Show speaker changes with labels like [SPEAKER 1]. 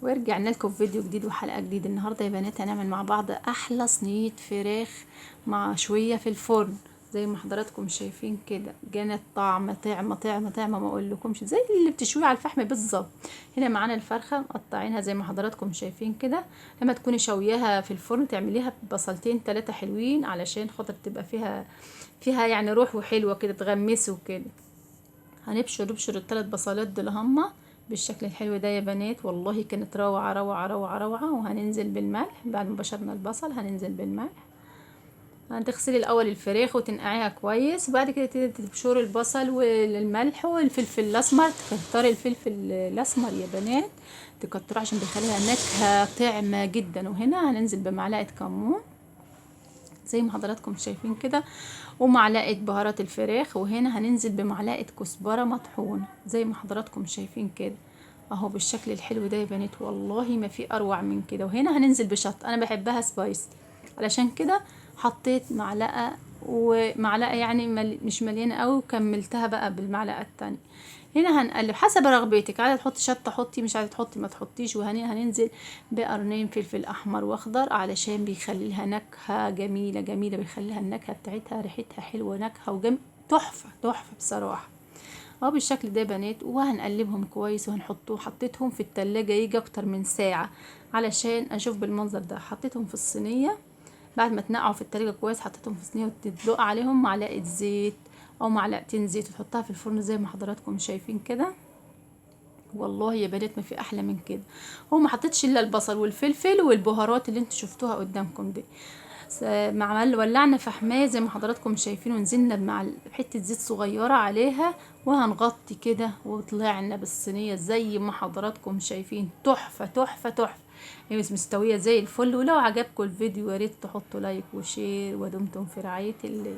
[SPEAKER 1] ورجعنا لكم في فيديو جديد وحلقة جديدة. النهاردة يا بنات هنعمل مع بعض احلى صينية فراخ مع شوية في الفرن زي ما حضراتكم شايفين كده. جنت طعمة طعمة ما اقولكمش، زي اللي بتشوي على الفحم بالظبط. هنا معانا الفرخة مقطعينها زي ما حضراتكم شايفين كده. لما تكوني شوياها في الفرن تعمليها ببصلتين 3 حلوين علشان خاطر تبقى فيها يعني روح وحلوة كده، تغمسي وكده. هنبشر الثلاث بصلات دول هما بالشكل الحلو ده يا بنات. والله كانت روعة روعة روعة روعة. وهننزل بالملح بعد ما بشرنا البصل، هننزل بالملح. هتغسلي الاول الفراخ وتنقعيها كويس، وبعد كده تبشري البصل والملح والفلفل الاسمر. تكتري الفلفل الاسمر يا بنات، تكتريه عشان بيخليها نكهة طعمة جدا. وهنا هننزل بمعلقة كمون زي ما حضراتكم شايفين كده، ومعلقة بهارات الفراخ. وهنا هننزل بمعلقة كزبرة مطحونة زي ما حضراتكم شايفين كده اهو بالشكل الحلو ده يا بنات. والله ما في اروع من كده. وهنا هننزل بشطة، انا بحبها سبايس علشان كده حطيت معلقة ومعلقة، يعني مش مليانة قوي، وكملتها بقى بالمعلقة التانية. هنا هنقلب حسب رغبتك، عايزه تحطي شطه حطي، مش عايزه تحطي ما تحطيش. وهنا هننزل بقرنين فلفل احمر واخضر علشان بيخلي لها نكهه جميله جميله، بيخلي لها النكهه بتاعتها ريحتها حلوه، نكهه تحفه تحفه بصراحه. اهو بالشكل ده يا بنات. وهنقلبهم كويس حطيتهم في التلاجة يجي اكتر من ساعه علشان اشوف بالمنظر ده. حطيتهم في الصينيه بعد ما تنقعوا في التلاجة كويس، حطيتهم في صينيه وتدلق عليهم معلقه زيت او معلقتين زيت، وتحطها في الفرن زي ما حضراتكم شايفين كده. والله يا بنات ما في احلى من كده. هو ما حطيتش الا البصل والفلفل والبهارات اللي انتوا شفتوها قدامكم دي. ولعنا فحمايه زي ما حضراتكم شايفين، ونزلنا مع حته زيت صغيره عليها، وهنغطي كده. وطلعنا بالصينيه زي ما حضراتكم شايفين، تحفه تحفه تحفه. هي مستويه زي الفل. ولو عجبكم الفيديو يا ريت تحطوا لايك وشير، ودمتم في رعايه الله.